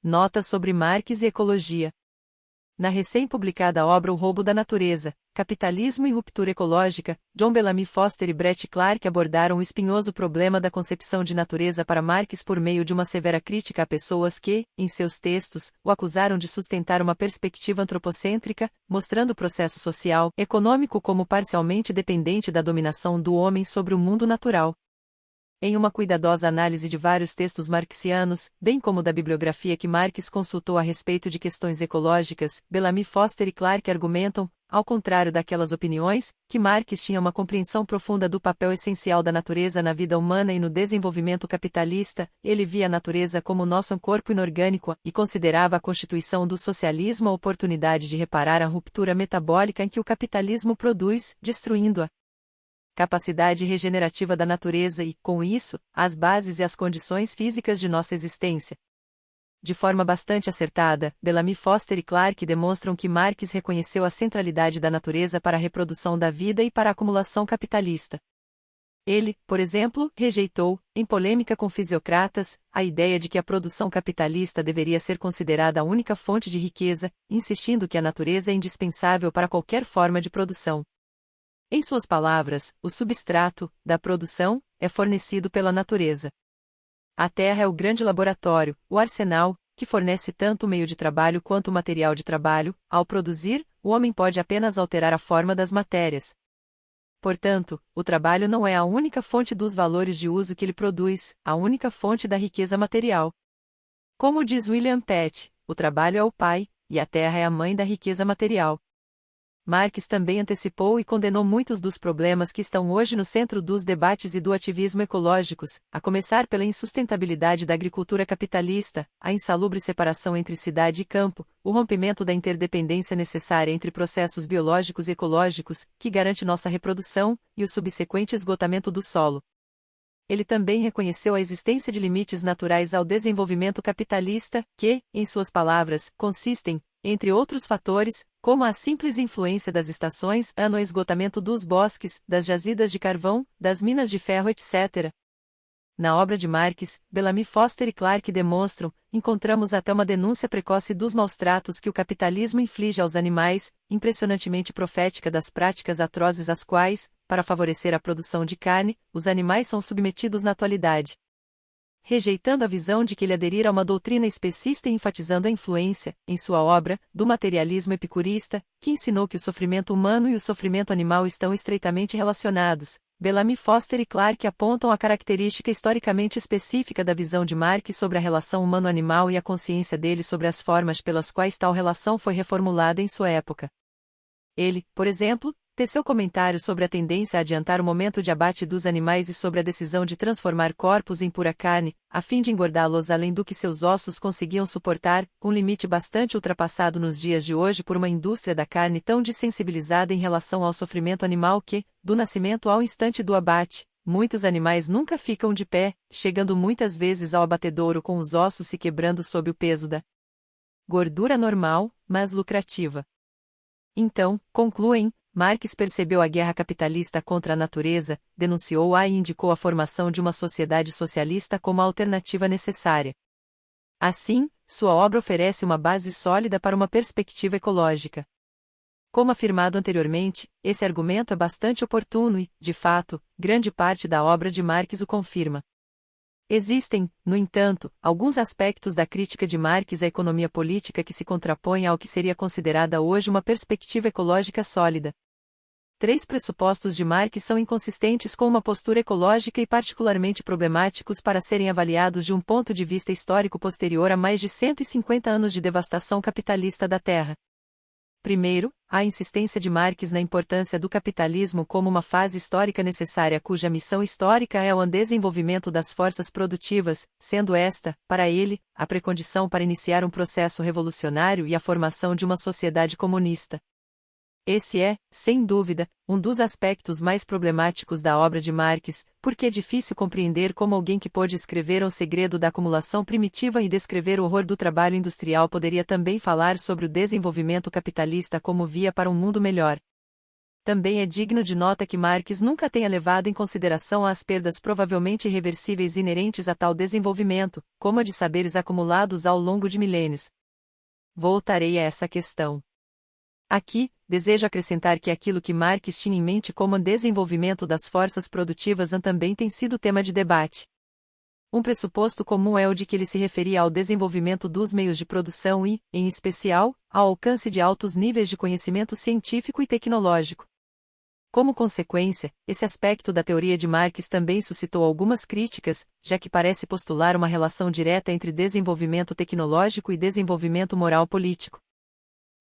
Notas sobre Marx e Ecologia. Na recém-publicada obra O Roubo da Natureza, Capitalismo e Ruptura Ecológica, John Bellamy Foster e Brett Clark abordaram o espinhoso problema da concepção de natureza para Marx por meio de uma severa crítica a pessoas que, em seus textos, o acusaram de sustentar uma perspectiva antropocêntrica, mostrando o processo social, econômico como parcialmente dependente da dominação do homem sobre o mundo natural. Em uma cuidadosa análise de vários textos marxianos, bem como da bibliografia que Marx consultou a respeito de questões ecológicas, Bellamy, Foster e Clark argumentam, ao contrário daquelas opiniões, que Marx tinha uma compreensão profunda do papel essencial da natureza na vida humana e no desenvolvimento capitalista. Ele via a natureza como nosso corpo inorgânico e considerava a constituição do socialismo a oportunidade de reparar a ruptura metabólica em que o capitalismo produz, destruindo-a capacidade regenerativa da natureza e, com isso, as bases e as condições físicas de nossa existência. De forma bastante acertada, Bellamy, Foster e Clark demonstram que Marx reconheceu a centralidade da natureza para a reprodução da vida e para a acumulação capitalista. Ele, por exemplo, rejeitou, em polêmica com fisiocratas, a ideia de que a produção capitalista deveria ser considerada a única fonte de riqueza, insistindo que a natureza é indispensável para qualquer forma de produção. Em suas palavras, o substrato da produção é fornecido pela natureza. A terra é o grande laboratório, o arsenal, que fornece tanto o meio de trabalho quanto o material de trabalho. Ao produzir, o homem pode apenas alterar a forma das matérias. Portanto, o trabalho não é a única fonte dos valores de uso que ele produz, a única fonte da riqueza material. Como diz William Pett, o trabalho é o pai, e a terra é a mãe da riqueza material. Marx também antecipou e condenou muitos dos problemas que estão hoje no centro dos debates e do ativismo ecológicos, a começar pela insustentabilidade da agricultura capitalista, a insalubre separação entre cidade e campo, o rompimento da interdependência necessária entre processos biológicos e ecológicos, que garante nossa reprodução, e o subsequente esgotamento do solo. Ele também reconheceu a existência de limites naturais ao desenvolvimento capitalista, que, em suas palavras, consistem, entre outros fatores, como a simples influência das estações, no esgotamento dos bosques, das jazidas de carvão, das minas de ferro, etc. Na obra de Marx, Bellamy, Foster e Clark demonstram, encontramos até uma denúncia precoce dos maus-tratos que o capitalismo inflige aos animais, impressionantemente profética das práticas atrozes às quais, para favorecer a produção de carne, os animais são submetidos na atualidade. Rejeitando a visão de que ele aderira a uma doutrina especista e enfatizando a influência, em sua obra, do materialismo epicurista, que ensinou que o sofrimento humano e o sofrimento animal estão estreitamente relacionados, Bellamy, Foster e Clark apontam a característica historicamente específica da visão de Marx sobre a relação humano-animal e a consciência dele sobre as formas pelas quais tal relação foi reformulada em sua época. Ele, por exemplo, teceu comentários sobre a tendência a adiantar o momento de abate dos animais e sobre a decisão de transformar corpos em pura carne, a fim de engordá-los além do que seus ossos conseguiam suportar, um limite bastante ultrapassado nos dias de hoje por uma indústria da carne tão desensibilizada em relação ao sofrimento animal que, do nascimento ao instante do abate, muitos animais nunca ficam de pé, chegando muitas vezes ao abatedouro com os ossos se quebrando sob o peso da gordura normal, mas lucrativa. Então, concluem, Marx percebeu a guerra capitalista contra a natureza, denunciou-a e indicou a formação de uma sociedade socialista como a alternativa necessária. Assim, sua obra oferece uma base sólida para uma perspectiva ecológica. Como afirmado anteriormente, esse argumento é bastante oportuno e, de fato, grande parte da obra de Marx o confirma. Existem, no entanto, alguns aspectos da crítica de Marx à economia política que se contrapõem ao que seria considerada hoje uma perspectiva ecológica sólida. 3 pressupostos de Marx são inconsistentes com uma postura ecológica e particularmente problemáticos para serem avaliados de um ponto de vista histórico posterior a mais de 150 anos de devastação capitalista da Terra. Primeiro, a insistência de Marx na importância do capitalismo como uma fase histórica necessária cuja missão histórica é o desenvolvimento das forças produtivas, sendo esta, para ele, a precondição para iniciar um processo revolucionário e a formação de uma sociedade comunista. Esse é, sem dúvida, um dos aspectos mais problemáticos da obra de Marx, porque é difícil compreender como alguém que pôde escrever O Segredo da Acumulação Primitiva e descrever o horror do trabalho industrial poderia também falar sobre o desenvolvimento capitalista como via para um mundo melhor. Também é digno de nota que Marx nunca tenha levado em consideração as perdas provavelmente irreversíveis inerentes a tal desenvolvimento, como a de saberes acumulados ao longo de milênios. Voltarei a essa questão. Aqui, desejo acrescentar que aquilo que Marx tinha em mente como desenvolvimento das forças produtivas também tem sido tema de debate. Um pressuposto comum é o de que ele se referia ao desenvolvimento dos meios de produção e, em especial, ao alcance de altos níveis de conhecimento científico e tecnológico. Como consequência, esse aspecto da teoria de Marx também suscitou algumas críticas, já que parece postular uma relação direta entre desenvolvimento tecnológico e desenvolvimento moral-político.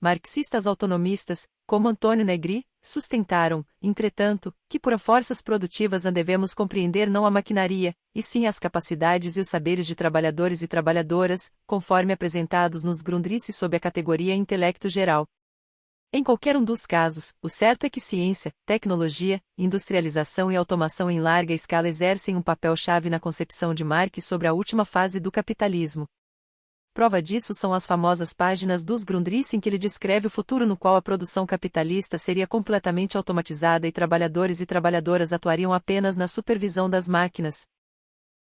Marxistas autonomistas, como Antônio Negri, sustentaram, entretanto, que por forças produtivas devemos compreender não a maquinaria, e sim as capacidades e os saberes de trabalhadores e trabalhadoras, conforme apresentados nos Grundrisse sob a categoria intelecto geral. Em qualquer um dos casos, o certo é que ciência, tecnologia, industrialização e automação em larga escala exercem um papel-chave na concepção de Marx sobre a última fase do capitalismo. Prova disso são as famosas páginas dos Grundrisse em que ele descreve o futuro no qual a produção capitalista seria completamente automatizada e trabalhadores e trabalhadoras atuariam apenas na supervisão das máquinas.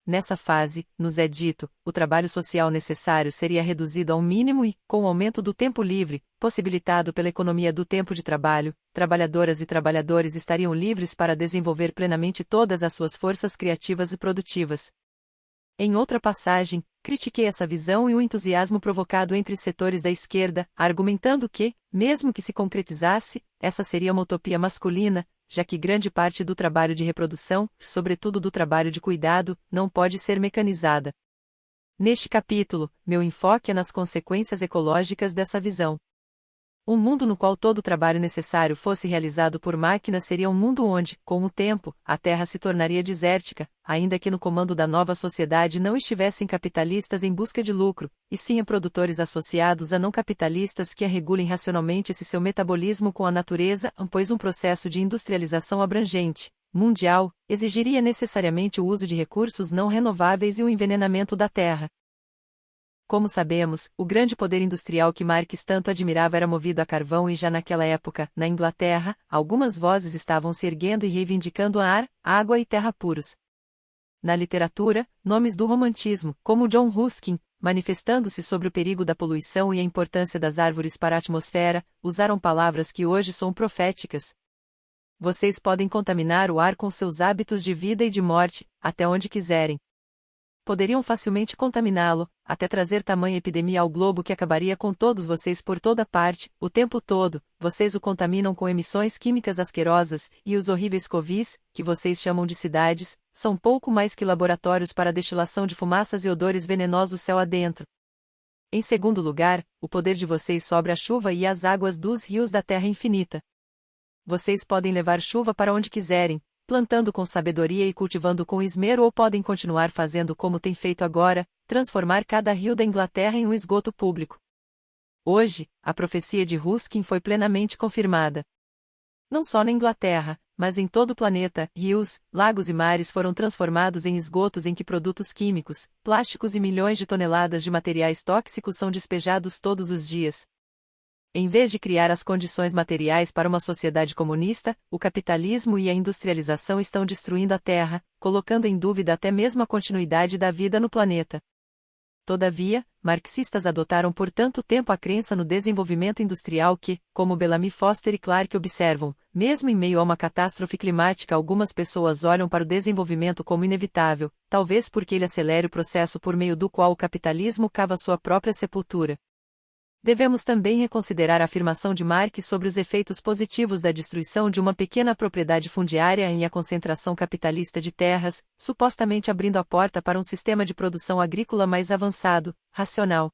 Nessa fase, nos é dito, o trabalho social necessário seria reduzido ao mínimo e, com o aumento do tempo livre, possibilitado pela economia do tempo de trabalho, trabalhadoras e trabalhadores estariam livres para desenvolver plenamente todas as suas forças criativas e produtivas. Em outra passagem, critiquei essa visão e o entusiasmo provocado entre setores da esquerda, argumentando que, mesmo que se concretizasse, essa seria uma utopia masculina, já que grande parte do trabalho de reprodução, sobretudo do trabalho de cuidado, não pode ser mecanizada. Neste capítulo, meu enfoque é nas consequências ecológicas dessa visão. Um mundo no qual todo o trabalho necessário fosse realizado por máquinas seria um mundo onde, com o tempo, a terra se tornaria desértica, ainda que no comando da nova sociedade não estivessem capitalistas em busca de lucro, e sim a produtores associados a não capitalistas que a regulem racionalmente esse seu metabolismo com a natureza, pois um processo de industrialização abrangente, mundial, exigiria necessariamente o uso de recursos não renováveis e o envenenamento da terra. Como sabemos, o grande poder industrial que Marx tanto admirava era movido a carvão e já naquela época, na Inglaterra, algumas vozes estavam se erguendo e reivindicando ar, água e terra puros. Na literatura, nomes do romantismo, como John Ruskin, manifestando-se sobre o perigo da poluição e a importância das árvores para a atmosfera, usaram palavras que hoje são proféticas. Vocês podem contaminar o ar com seus hábitos de vida e de morte, até onde quiserem. Poderiam facilmente contaminá-lo, até trazer tamanha epidemia ao globo que acabaria com todos vocês por toda parte, o tempo todo. Vocês o contaminam com emissões químicas asquerosas, e os horríveis covis, que vocês chamam de cidades, são pouco mais que laboratórios para a destilação de fumaças e odores venenosos céu adentro. Em segundo lugar, o poder de vocês sobre a chuva e as águas dos rios da terra infinita. Vocês podem levar chuva para onde quiserem, plantando com sabedoria e cultivando com esmero, ou podem continuar fazendo como tem feito agora, transformar cada rio da Inglaterra em um esgoto público. Hoje, a profecia de Ruskin foi plenamente confirmada. Não só na Inglaterra, mas em todo o planeta, rios, lagos e mares foram transformados em esgotos em que produtos químicos, plásticos e milhões de toneladas de materiais tóxicos são despejados todos os dias. Em vez de criar as condições materiais para uma sociedade comunista, o capitalismo e a industrialização estão destruindo a Terra, colocando em dúvida até mesmo a continuidade da vida no planeta. Todavia, marxistas adotaram por tanto tempo a crença no desenvolvimento industrial que, como Bellamy Foster e Clarke observam, mesmo em meio a uma catástrofe climática algumas pessoas olham para o desenvolvimento como inevitável, talvez porque ele acelere o processo por meio do qual o capitalismo cava sua própria sepultura. Devemos também reconsiderar a afirmação de Marx sobre os efeitos positivos da destruição de uma pequena propriedade fundiária e a concentração capitalista de terras, supostamente abrindo a porta para um sistema de produção agrícola mais avançado, racional.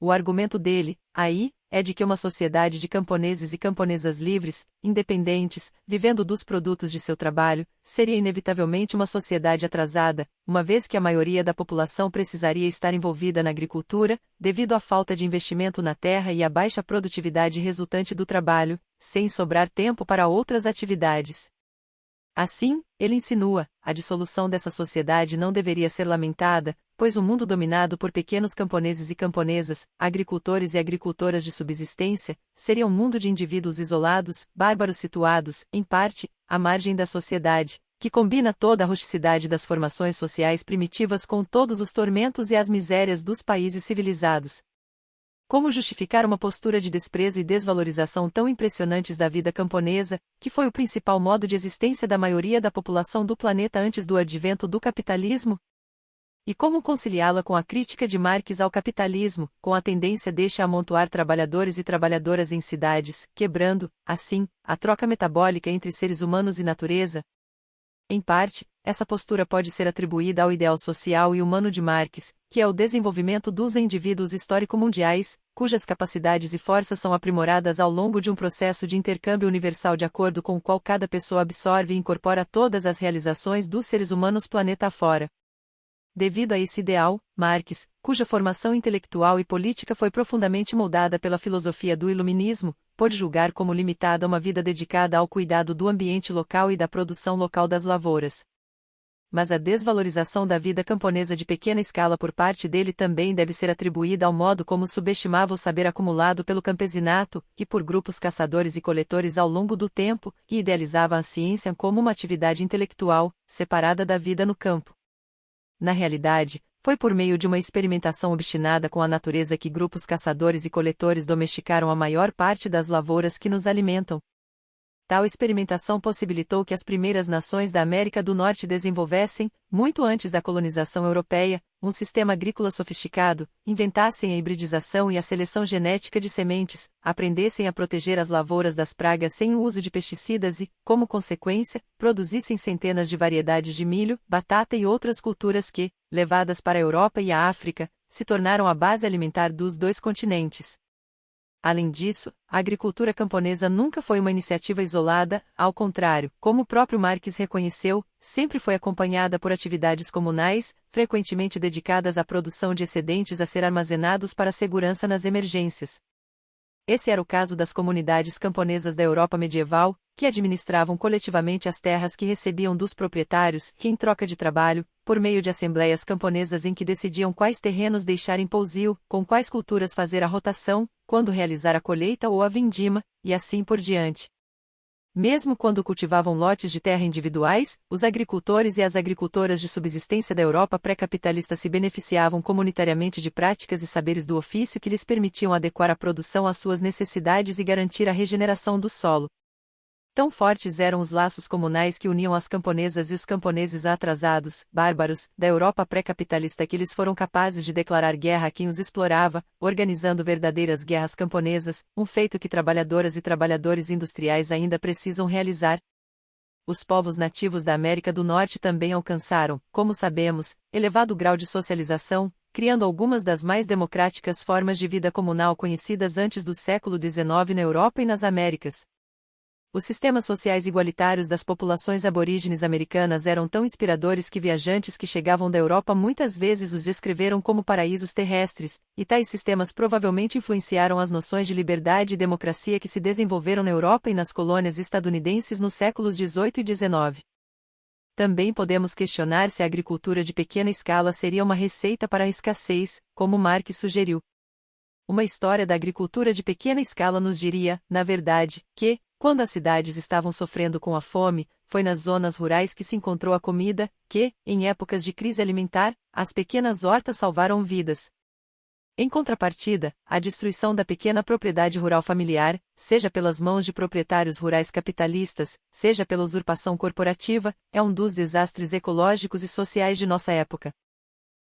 O argumento dele, aí, é de que uma sociedade de camponeses e camponesas livres, independentes, vivendo dos produtos de seu trabalho, seria inevitavelmente uma sociedade atrasada, uma vez que a maioria da população precisaria estar envolvida na agricultura, devido à falta de investimento na terra e à baixa produtividade resultante do trabalho, sem sobrar tempo para outras atividades. Assim, ele insinua, a dissolução dessa sociedade não deveria ser lamentada, pois o mundo dominado por pequenos camponeses e camponesas, agricultores e agricultoras de subsistência, seria um mundo de indivíduos isolados, bárbaros situados, em parte, à margem da sociedade, que combina toda a rusticidade das formações sociais primitivas com todos os tormentos e as misérias dos países civilizados. Como justificar uma postura de desprezo e desvalorização tão impressionantes da vida camponesa, que foi o principal modo de existência da maioria da população do planeta antes do advento do capitalismo? E como conciliá-la com a crítica de Marx ao capitalismo, com a tendência deste a amontoar trabalhadores e trabalhadoras em cidades, quebrando, assim, a troca metabólica entre seres humanos e natureza? Em parte, essa postura pode ser atribuída ao ideal social e humano de Marx, que é o desenvolvimento dos indivíduos histórico-mundiais, cujas capacidades e forças são aprimoradas ao longo de um processo de intercâmbio universal de acordo com o qual cada pessoa absorve e incorpora todas as realizações dos seres humanos planeta afora. Devido a esse ideal, Marx, cuja formação intelectual e política foi profundamente moldada pela filosofia do Iluminismo, pôde julgar como limitada uma vida dedicada ao cuidado do ambiente local e da produção local das lavouras. Mas a desvalorização da vida camponesa de pequena escala por parte dele também deve ser atribuída ao modo como subestimava o saber acumulado pelo campesinato, e por grupos caçadores e coletores ao longo do tempo, e idealizava a ciência como uma atividade intelectual, separada da vida no campo. Na realidade, foi por meio de uma experimentação obstinada com a natureza que grupos caçadores e coletores domesticaram a maior parte das lavouras que nos alimentam. Tal experimentação possibilitou que as primeiras nações da América do Norte desenvolvessem, muito antes da colonização europeia, um sistema agrícola sofisticado, inventassem a hibridização e a seleção genética de sementes, aprendessem a proteger as lavouras das pragas sem o uso de pesticidas e, como consequência, produzissem centenas de variedades de milho, batata e outras culturas que, levadas para a Europa e a África, se tornaram a base alimentar dos dois continentes. Além disso, a agricultura camponesa nunca foi uma iniciativa isolada, ao contrário, como o próprio Marx reconheceu, sempre foi acompanhada por atividades comunais, frequentemente dedicadas à produção de excedentes a ser armazenados para segurança nas emergências. Esse era o caso das comunidades camponesas da Europa medieval, que administravam coletivamente as terras que recebiam dos proprietários, que em troca de trabalho, por meio de assembleias camponesas em que decidiam quais terrenos deixar em pousio, com quais culturas fazer a rotação, quando realizar a colheita ou a vindima, e assim por diante. Mesmo quando cultivavam lotes de terra individuais, os agricultores e as agricultoras de subsistência da Europa pré-capitalista se beneficiavam comunitariamente de práticas e saberes do ofício que lhes permitiam adequar a produção às suas necessidades e garantir a regeneração do solo. Tão fortes eram os laços comunais que uniam as camponesas e os camponeses atrasados, bárbaros, da Europa pré-capitalista que eles foram capazes de declarar guerra a quem os explorava, organizando verdadeiras guerras camponesas, um feito que trabalhadoras e trabalhadores industriais ainda precisam realizar. Os povos nativos da América do Norte também alcançaram, como sabemos, elevado grau de socialização, criando algumas das mais democráticas formas de vida comunal conhecidas antes do século XIX na Europa e nas Américas. Os sistemas sociais igualitários das populações aborígenes americanas eram tão inspiradores que viajantes que chegavam da Europa muitas vezes os descreveram como paraísos terrestres, e tais sistemas provavelmente influenciaram as noções de liberdade e democracia que se desenvolveram na Europa e nas colônias estadunidenses nos séculos XVIII e XIX. Também podemos questionar se a agricultura de pequena escala seria uma receita para a escassez, como Marx sugeriu. Uma história da agricultura de pequena escala nos diria, na verdade, que, quando as cidades estavam sofrendo com a fome, foi nas zonas rurais que se encontrou a comida, que, em épocas de crise alimentar, as pequenas hortas salvaram vidas. Em contrapartida, a destruição da pequena propriedade rural familiar, seja pelas mãos de proprietários rurais capitalistas, seja pela usurpação corporativa, é um dos desastres ecológicos e sociais de nossa época.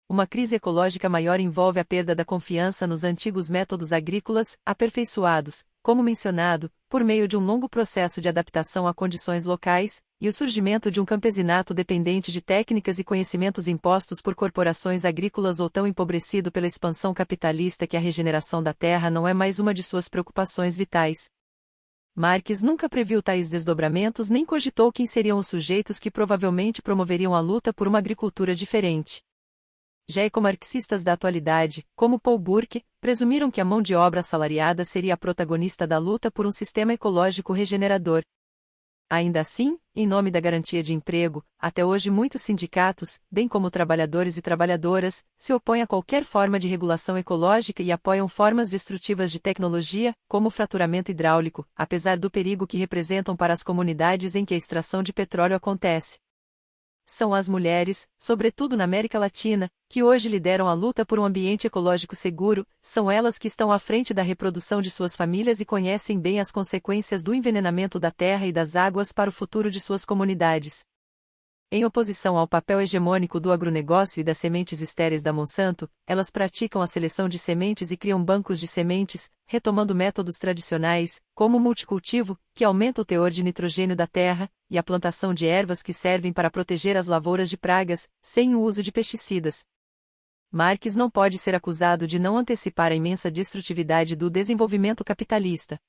Uma crise ecológica maior envolve a perda da confiança nos antigos métodos agrícolas, aperfeiçoados, como mencionado, por meio de um longo processo de adaptação a condições locais, e o surgimento de um campesinato dependente de técnicas e conhecimentos impostos por corporações agrícolas ou tão empobrecido pela expansão capitalista que a regeneração da terra não é mais uma de suas preocupações vitais. Marx nunca previu tais desdobramentos nem cogitou quem seriam os sujeitos que provavelmente promoveriam a luta por uma agricultura diferente. Já ecomarxistas da atualidade, como Paul Burke, presumiram que a mão de obra assalariada seria a protagonista da luta por um sistema ecológico regenerador. Ainda assim, em nome da garantia de emprego, até hoje muitos sindicatos, bem como trabalhadores e trabalhadoras, se opõem a qualquer forma de regulação ecológica e apoiam formas destrutivas de tecnologia, como o fraturamento hidráulico, apesar do perigo que representam para as comunidades em que a extração de petróleo acontece. São as mulheres, sobretudo na América Latina, que hoje lideram a luta por um ambiente ecológico seguro, são elas que estão à frente da reprodução de suas famílias e conhecem bem as consequências do envenenamento da terra e das águas para o futuro de suas comunidades. Em oposição ao papel hegemônico do agronegócio e das sementes estéreis da Monsanto, elas praticam a seleção de sementes e criam bancos de sementes, retomando métodos tradicionais, como o multicultivo, que aumenta o teor de nitrogênio da terra, e a plantação de ervas que servem para proteger as lavouras de pragas, sem o uso de pesticidas. Marx não pode ser acusado de não antecipar a imensa destrutividade do desenvolvimento capitalista.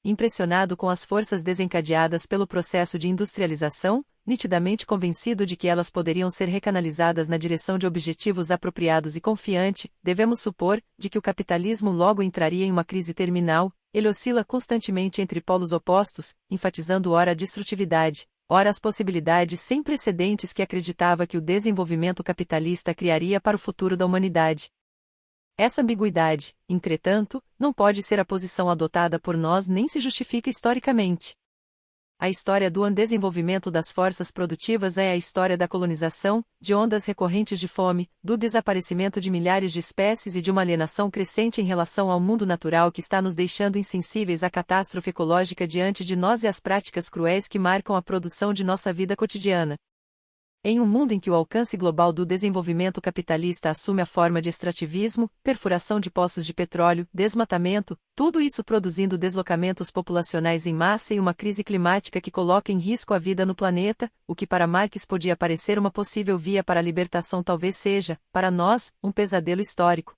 Impressionado com as forças desencadeadas pelo processo de industrialização, nitidamente convencido de que elas poderiam ser recanalizadas na direção de objetivos apropriados e confiante, devemos supor, de que o capitalismo logo entraria em uma crise terminal. Ele oscila constantemente entre polos opostos, enfatizando ora a destrutividade, ora as possibilidades sem precedentes que acreditava que o desenvolvimento capitalista criaria para o futuro da humanidade. Essa ambiguidade, entretanto, não pode ser a posição adotada por nós nem se justifica historicamente. A história do desenvolvimento das forças produtivas é a história da colonização, de ondas recorrentes de fome, do desaparecimento de milhares de espécies e de uma alienação crescente em relação ao mundo natural que está nos deixando insensíveis à catástrofe ecológica diante de nós e às práticas cruéis que marcam a produção de nossa vida cotidiana. Em um mundo em que o alcance global do desenvolvimento capitalista assume a forma de extrativismo, perfuração de poços de petróleo, desmatamento, tudo isso produzindo deslocamentos populacionais em massa e uma crise climática que coloca em risco a vida no planeta, o que para Marx podia parecer uma possível via para a libertação talvez seja, para nós, um pesadelo histórico.